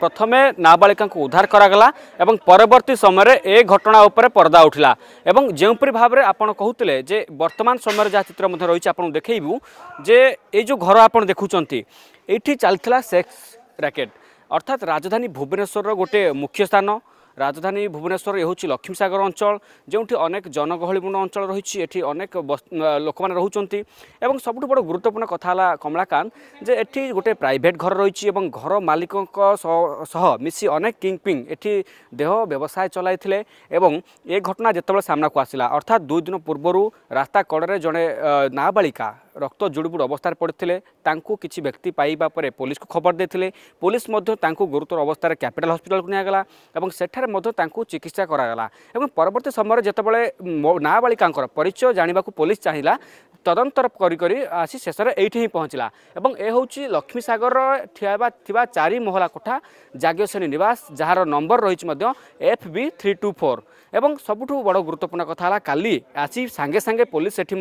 प्रथमे नाबालिका को उद्धार करागला एवं परवर्ती समय ए घटना उपरे पर्दा उठिला एवं जेउपरि भाव में आपण कहते जे वर्तमान समय जहाँ चित्र मध्य रही आपन देखू जे ये जो घर आप देखुंत ये चलता सेक्स रैकेट अर्थात राजधानी भुवनेश्वर गोटे मुख्य स्थान राजधानी भुवनेश्वर ये हूँ लक्ष्मीसागर अंचल जो अनेक जनगहलीपूर्ण अंचल रही अनेक लोक मैंने रोचे और सबुठ बड़ गुरुत्वपूर्ण कथा कमलाकांत जे एठी गोटे प्राइवेट घर रही घर मालिक सह मिसी अनेक किंगपिंग एठी देह व्यवसाय चलाई एवं ये घटना जितेबाला सामना को आसला अर्थात 2 दिन पूर्वर रास्ता कड़े जड़े नाबालिका रक्त जुड़बुड़ अवस्था पड़ते किसी व्यक्ति पाइबा परे पुलिस को खबर देते पुलिस गुरुतर अवस्था कैपिटल हॉस्पिटल को निगला और सेठारे चिकित्सा करागला और परवर्ती समय जितेबाला नाबालिका परिचय जाना पुलिस चाहिए तदंतर करी आसी शेष में ये ही पहुँचला और यह हूँ लक्ष्मीसागर थिबा 4 महला कोठा जाग्यसेनी निवास जार नंबर रही FB324 एवं सबुठ बड़ गुरुत्वपूर्ण कथा काली आसी सांगे सांगे पुलिस एठी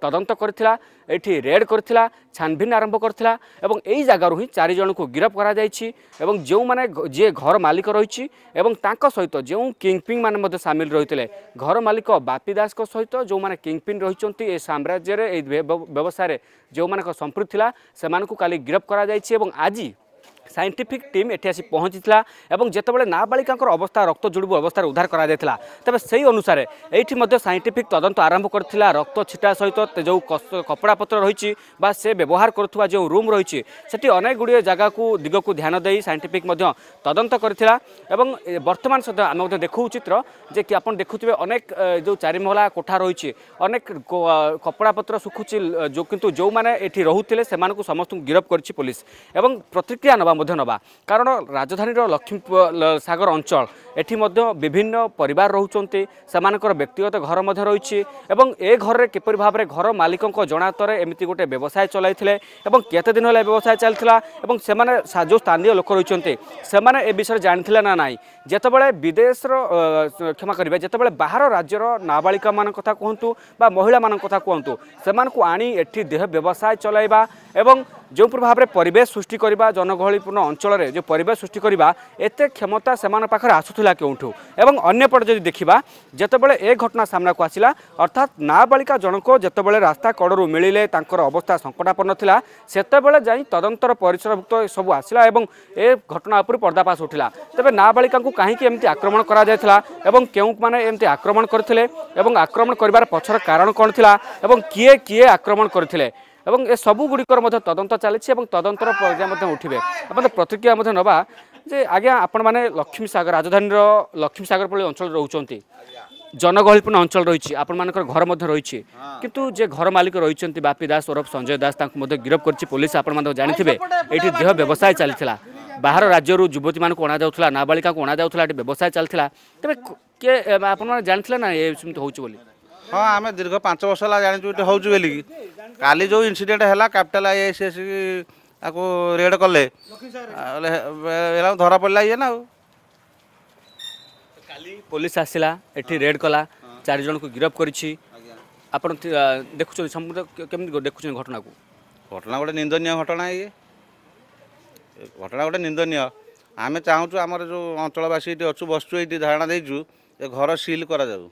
तदंत करथिला एठी रेड करथिला छानभिन आरंभ करथिला एवं एई जगारु ही 4 जन को गिरफ्त करा जायछि एवं जो माने जे घर मालिक रहिछि एवं तांको सहित जो किंगपिन माने मध्ये शामिल रहितले घर मालिक बापी दास को सहित जो माने किंगपिन रहिचंती ए साम्राज्य रे ए व्यवसाय रे जो माने संपृक्त थिला सेमान को काली गिरफ्त करा जायछि एवं आजि साइंटिफिक टीम एठी आसी पहुँची और जितेबाला नाबालिका अवस्था रक्त जुड़बुड़ अवस्था उद्धार करा जायतिला तबे सही अनुसार ये साइंटिफिक तदंत आरंभ करथिला रक्त छिटा सहित जो कपड़ा पत्र रही से व्यवहार करुवा जो रूम रही सेठी अनेक गुड़िए जगह को दिग को ध्यान दे साइंटिफिक तदंत करथिला एवं वर्तमान सहित आम देखू चित्र जे कि आपन देखुथिबे अनेक जो 4 महला कोठा रही अनेक कपड़ा पत्र सुखुची जो किंतु जो माने एठी रहुथिले सेमान को समस्त गिरफ्त करछि पुलिस एवं प्रतिक्रिया नबा नवा कारण राजधानी लक्ष्मी सागर अंचल एठी विभिन्न परिवार रोचंती सेमानकर व्यक्तिगत घर रही ए घर किपर भाव में घर मालिक जनातर एमती गोटे व्यवसाय चलाई केते दिन है व्यवसाय चलता जो स्थानीय लोक रही से ए विषय जानी ना नाई जितेबाला विदेश क्षमा करेंगे जितेबाला बाहर राज्यर नाबालिका मान कथा कहतु महिला मान कथा कहतु से आनी एठी देह व्यवसाय चलाइबा एवं जो भाव में परिवेश सृष्टि करवा जनगहलीपूर्ण अंचल में जो परिवेश सृष्टि करवा एते क्षमता से पाखे आसूला क्योंठू एवं अन्यपटे जब देखा जितेबाला ए घटना सामना को आसला अर्थात नाबालिका जनक जितेबाला रास्ता कड़ू मिले अवस्था संकटापन्न था सेतेबाला जाई तदंतर परिसरभुक्त सब आसला एवं ए घटना उपर पर्दाफाश उठिला तेज नाबालिका कहीं एमती आक्रमण करा जायथिला एवं केउ माने एमती आक्रमण करथिले एवं आक्रमण करिवार पछर कारण कौन थिला एवं किए किए आक्रमण करथिले एवं ए सबु गुड़िकर तदंत चली तदंतर पर्याय उठे आप प्रतिक्रिया नवा जे आज्ञा आपण मैंने लक्ष्मीसागर राजधानी लक्ष्मीसागर पल्ली अंचल रोचंती जनगहलीपूर्ण अंचल रही आपण घर रही किंतु जे घर मालिक रही बापी दास ओरफ संजय दास गिरफ्त कर पुलिस आपण जानी ये देह व्यवसाय चलता बाहर राज्य युवती मान अणा जाऊला नाबालिका को अणा जाऊला व्यवसाय चलता तेज किए आप जानी ना ये हो हाँ आम दीर्घ 5 वर्ष है जानी हूँ बोली काली जो इनसीडेंट है कैपिटल IAS को रेड कले धरा पड़ा ये ना काली पुलिस आसला एठी रेड कला 4 जन को गिरफ्त करिछि आपण देखुछ संपूर्ण केमि देखुछ घटना को घटना गोटे निंदनीय घटना ये घटना गोटे निंदनीय आम चाहूँ आम जो अंचलवासी ये अच्छु बसु ये धारणा देचु घर सिल करा जाऊ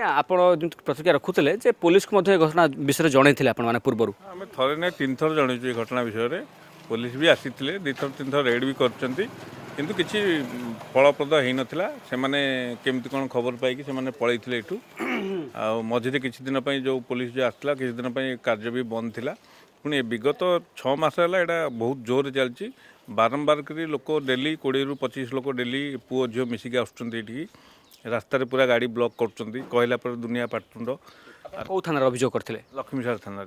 आपण प्रतिक्रिया रखुले जे पुलिस को घटना विषय जन आपने पूर्व आम थे ना 3 थर जनइु ये घटना विषय में पुलिस भी आसी 2 थर 3 थर रेड भी किंतु किसी फलप्रद हो नाला से केमती कौन खबर पाई पलैते यू मझे किसी दिन जो पुलिस जो आसला किसी दिन कार्य भी बंद था पुणी विगत 6 मास है यहाँ बहुत जोर चलती बारंबार करी लोक डेली 20 ରୁ 25 लोक डेली पुओ झील मिसिकी आसुँच रास्तार पूरा गाड़ी ब्लॉक कर कहला पर दुनिया पाटुंड कौ थाना अभियोग करते लक्ष्मीसार थाना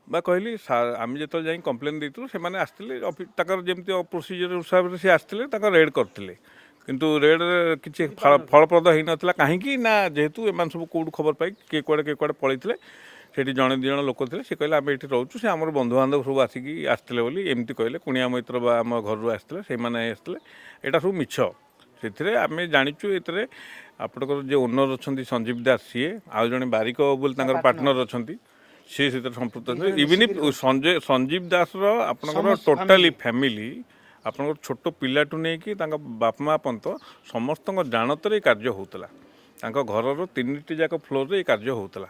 बा कहली आम जो जाए कम्प्लेन देती से आसते जमी प्रोसीजर हिसाब से आसते रेड करते किंतु रेड किसी फलप्रद हो नाला कहीं ना जेहेतु एम सब कौट खबर पाई किए कुआड़े पलैते से जड़े 2 जन लोक थे कहले आम ये रोचु से आम बंधु बांधव सब आसिकी आसते बोली एमती कहले कुणिया मैत्र आम घर आसते से आसते यहाँ सब मिछ से आम जाचु ये आपंकर जो ओनर अच्छा संजीव दास सी आउ जड़े बारिक बोल पार्टनर अच्छा ସେ ସେଥିରେ ସମ୍ପୃକ୍ତ ଅଛନ୍ତି। ଇଭିନ୍ ସଞ୍ଜୀବ ଦାସର ଆପଣଙ୍କର ଟୋଟାଲି ଫ୍ୟାମିଲି ଆପଣଙ୍କର ଛୋଟ ପିଲାଠୁ ନେଇକି ତାଙ୍କ ବାପା ମା ପର୍ଯ୍ୟନ୍ତ ସମସ୍ତଙ୍କ ଜାଣତରେ ଏ କାର୍ଯ୍ୟ ହେଉଥିଲା। ତାଙ୍କ ଘରର 3ଟି ଯାକ ଫ୍ଲୋରରେ ଏ କାର୍ଯ୍ୟ ହେଉଥିଲା।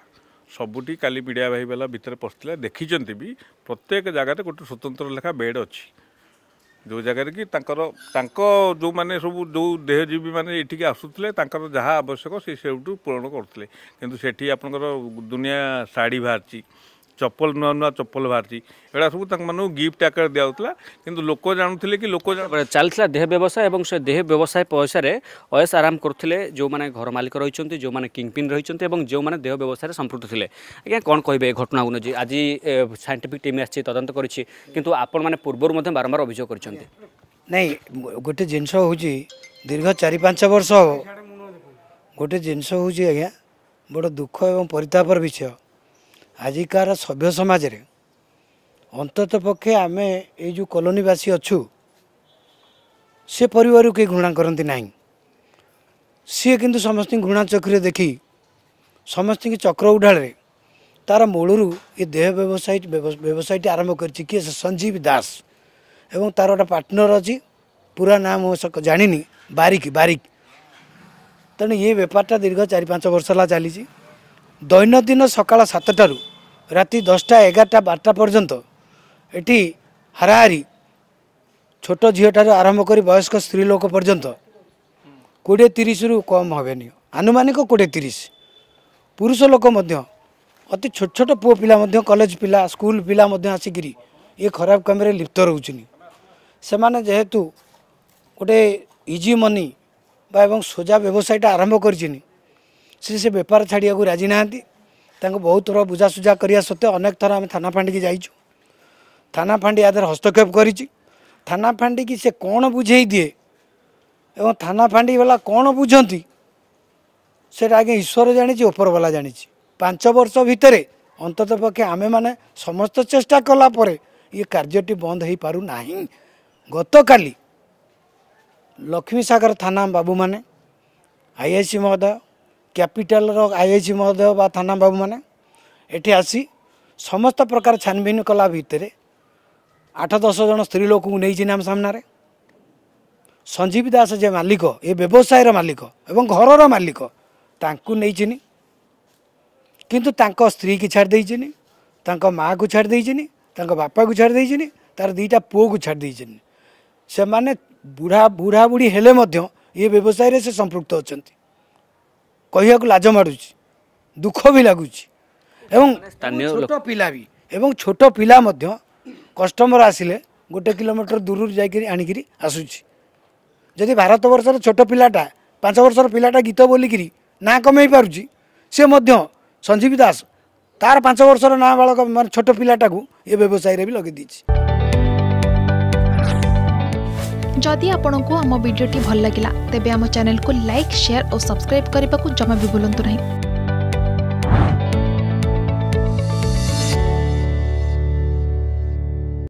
ସବୁଠି କାଲି ମିଡ଼ିଆ ଭାଇ ବାଲା ଭିତରେ ପଶିଥିଲା, ଦେଖିଛନ୍ତି ବି ପ୍ରତ୍ୟେକ ଜାଗାରେ ଗୋଟେ ସ୍ୱତନ୍ତ୍ର ଲେଖା ବେଡ୍ ଅଛି, ଯେଉଁ ଜାଗାରେ କି ତାଙ୍କ ଯେଉଁମାନେ ସବୁ ଯେଉଁ ଦେହଜୀବୀ ମାନେ ଏଠିକି ଆସୁଥିଲେ ତାଙ୍କର ଯାହା ଆବଶ୍ୟକ ସେ ସେଇଠୁ ପୂରଣ କରୁଥିଲେ। କିନ୍ତୁ ସେଠି ଆପଣଙ୍କର ଦୁନିଆ ଶାଢ଼ୀ ବାହାରିଛି, ଚପଲ ନୂଆ ନୂଆ ଚପଲ ବାହାରିଛି, ଏଗୁଡ଼ା ସବୁ ତାଙ୍କମାନଙ୍କୁ ଗିଫ୍ଟ ଆକାରରେ ଦିଆହେଉଥିଲା। କିନ୍ତୁ ଲୋକ ଜାଣୁଥିଲେ କି ଚାଲିଥିଲା ଦେହ ବ୍ୟବସାୟ ଏବଂ ସେ ଦେହ ବ୍ୟବସାୟ ପଇସାରେ ଅୟସ ଆରାମ କରୁଥିଲେ ଯେଉଁମାନେ ଘର ମାଲିକ ରହିଛନ୍ତି, ଯେଉଁମାନେ କିଙ୍ଗପିନ୍ ରହିଛନ୍ତି ଏବଂ ଯେଉଁମାନେ ଦେହ ବ୍ୟବସାୟରେ ସମ୍ପୃକ୍ତ ଥିଲେ। ଆଜ୍ଞା କ'ଣ କହିବେ ଏ ଘଟଣାକୁ ନେଇ? ଆଜି ସାଇଣ୍ଟିଫିକ୍ ଟିମ୍ ଆସିଛି, ତଦନ୍ତ କରିଛି, କିନ୍ତୁ ଆପଣମାନେ ପୂର୍ବରୁ ମଧ୍ୟ ବାରମ୍ବାର ଅଭିଯୋଗ କରିଛନ୍ତି। ନାଇଁ ଗୋଟେ ଜିନିଷ ହେଉଛି ଦୀର୍ଘ 4-5 ବର୍ଷ ହେବ ଗୋଟେ ଜିନିଷ ହେଉଛି ଆଜ୍ଞା ବଡ଼ ଦୁଃଖ ଏବଂ ପରିତାପର ବିଷୟ। ଆଜିକାର ସଭ୍ୟ ସମାଜରେ ଅନ୍ତତଃ ପକ୍ଷେ ଆମେ ଏଇ ଯେଉଁ କଲୋନୀବାସୀ ଅଛୁ ସେ ପରିବାରକୁ କେହି ଘୃଣା କରନ୍ତି ନାହିଁ। ସିଏ କିନ୍ତୁ ସମସ୍ତଙ୍କୁ ଘୃଣା ଚକ୍ରରେ ଦେଖି ସମସ୍ତଙ୍କୁ ଚକ୍ର ଉଢାଳରେ ତାର ମୂଳରୁ ଏ ଦେହ ବ୍ୟବସାୟଟି ଆରମ୍ଭ କରିଛି କିଏ? ସଞ୍ଜୀବ ଦାସ ଏବଂ ତାର ଗୋଟେ ପାର୍ଟନର ଅଛି, ପୁରା ନାଁ ମୁଁ ଜାଣିନି, ବାରିକ। ତେଣୁ ଏ ବେପାରଟା ଦୀର୍ଘ 4-5 ବର୍ଷ ହେଲା ଚାଲିଛି। ଦୈନନ୍ଦିନ ସକାଳ 7ଟାରୁ ରାତି 10ଟା 11ଟା 12ଟା ପର୍ଯ୍ୟନ୍ତ ଏଠି ହାରାହାରି ଛୋଟ ଝିଅଠାରୁ ଆରମ୍ଭ କରି ବୟସ୍କ ସ୍ତ୍ରୀ ଲୋକ ପର୍ଯ୍ୟନ୍ତ 20-30ରୁ କମ୍ ହେବେନି, ଆନୁମାନିକ 20-30 ପୁରୁଷ ଲୋକ ମଧ୍ୟ, ଅତି ଛୋଟ ଛୋଟ ପୁଅ ପିଲା ମଧ୍ୟ, କଲେଜ ପିଲା, ସ୍କୁଲ ପିଲା ମଧ୍ୟ ଆସିକିରି ଏ ଖରାପ କାମରେ ଲିପ୍ତ ରହୁଛନ୍ତି। ସେମାନେ ଯେହେତୁ ଗୋଟେ ଇଜି ମନି ବା ଏବଂ ସୋଜା ବ୍ୟବସାୟଟା ଆରମ୍ଭ କରିଛନ୍ତି, ସେ ବେପାର ଛାଡ଼ିବାକୁ ରାଜି ନାହାନ୍ତି। ତାଙ୍କୁ ବହୁତ ଥର ବୁଝାସୁଝା କରିବା ସତ୍ତ୍ୱେ ଅନେକ ଥର ଆମେ ଥାନା ଫାଣ୍ଡିକି ଯାଇଛୁ। ଥାନା ଫାଣ୍ଡି ୟା ଦେହରେ ହସ୍ତକ୍ଷେପ କରିଛି। ଥାନା ଫାଣ୍ଡିକି ସେ କ'ଣ ବୁଝେଇ ଦିଏ ଏବଂ ଥାନା ଫାଣ୍ଡି ବାଲା କ'ଣ ବୁଝନ୍ତି ସେଇଟା ଆଜ୍ଞା ଈଶ୍ୱର ଜାଣିଛି, ଉପରବାଲା ଜାଣିଛି। 5 ବର୍ଷ ଭିତରେ ଅନ୍ତତଃ ପକ୍ଷେ ଆମେମାନେ ସମସ୍ତ ଚେଷ୍ଟା କଲା ପରେ ଏ କାର୍ଯ୍ୟଟି ବନ୍ଦ ହୋଇପାରୁନାହିଁ। ଗତକାଲି ଲକ୍ଷ୍ମୀସାଗର ଥାନା ବାବୁମାନେ, IIC ମହୋଦୟ, କ୍ୟାପିଟାଲର IIC ମହୋଦୟ ବା ଥାନା ବାବୁମାନେ ଏଠି ଆସି ସମସ୍ତ ପ୍ରକାର ଛାନଭିନ କଲା ଭିତରେ 8-10 ଜଣ ସ୍ତ୍ରୀ ଲୋକଙ୍କୁ ନେଇଛି ଆମ ସାମ୍ନାରେ। ସଞ୍ଜୀବ ଦାସ ଯେ ମାଲିକ, ଏ ବ୍ୟବସାୟର ମାଲିକ ଏବଂ ଘରର ମାଲିକ, ତାଙ୍କୁ ନେଇଛିନି। କିନ୍ତୁ ତାଙ୍କ ସ୍ତ୍ରୀକି ଛାଡ଼ି ଦେଇଛିନି, ତାଙ୍କ ମାଆକୁ ଛାଡ଼ି ଦେଇଛିନି, ତାଙ୍କ ବାପାକୁ ଛାଡ଼ି ଦେଇଛିନି, ତାର 2ଟା ପୁଅକୁ ଛାଡ଼ି ଦେଇଛିନି। ସେମାନେ ବୁଢ଼ାବୁଢ଼ୀ ହେଲେ ମଧ୍ୟ ଏ ବ୍ୟବସାୟରେ ସେ ସମ୍ପୃକ୍ତ ଅଛନ୍ତି। କହିବାକୁ ଲାଜ ମାଡ଼ୁଛି, ଦୁଃଖ ବି ଲାଗୁଛି। ଏବଂ ଛୋଟ ପିଲା ବି, ଏବଂ ଛୋଟ ପିଲା ମଧ୍ୟ କଷ୍ଟମର ଆସିଲେ 1 କିଲୋମିଟର ଦୂରରୁ ଯାଇକରି ଆଣିକିରି ଆସୁଛି। ଯଦି ଭାରତବର୍ଷର ଛୋଟ ପିଲାଟା, 5 ବର୍ଷର ପିଲାଟା ଗୀତ ବୋଲିକିରି ନାଁ କମେଇ ପାରୁଛି, ସେ ମଧ୍ୟ ସଞ୍ଜୀବ ଦାସ ତାର 5 ବର୍ଷର ନାବାଳକ ମାନେ ଛୋଟ ପିଲାଟାକୁ ଏ ବ୍ୟବସାୟରେ ବି ଲଗେଇ ଦେଇଛି। जदि आपंक आम भिडी भल लगा तेब आम चैनल को लाइक, शेयर और सब्सक्राइब करने को जमा भी भूलु नहीं।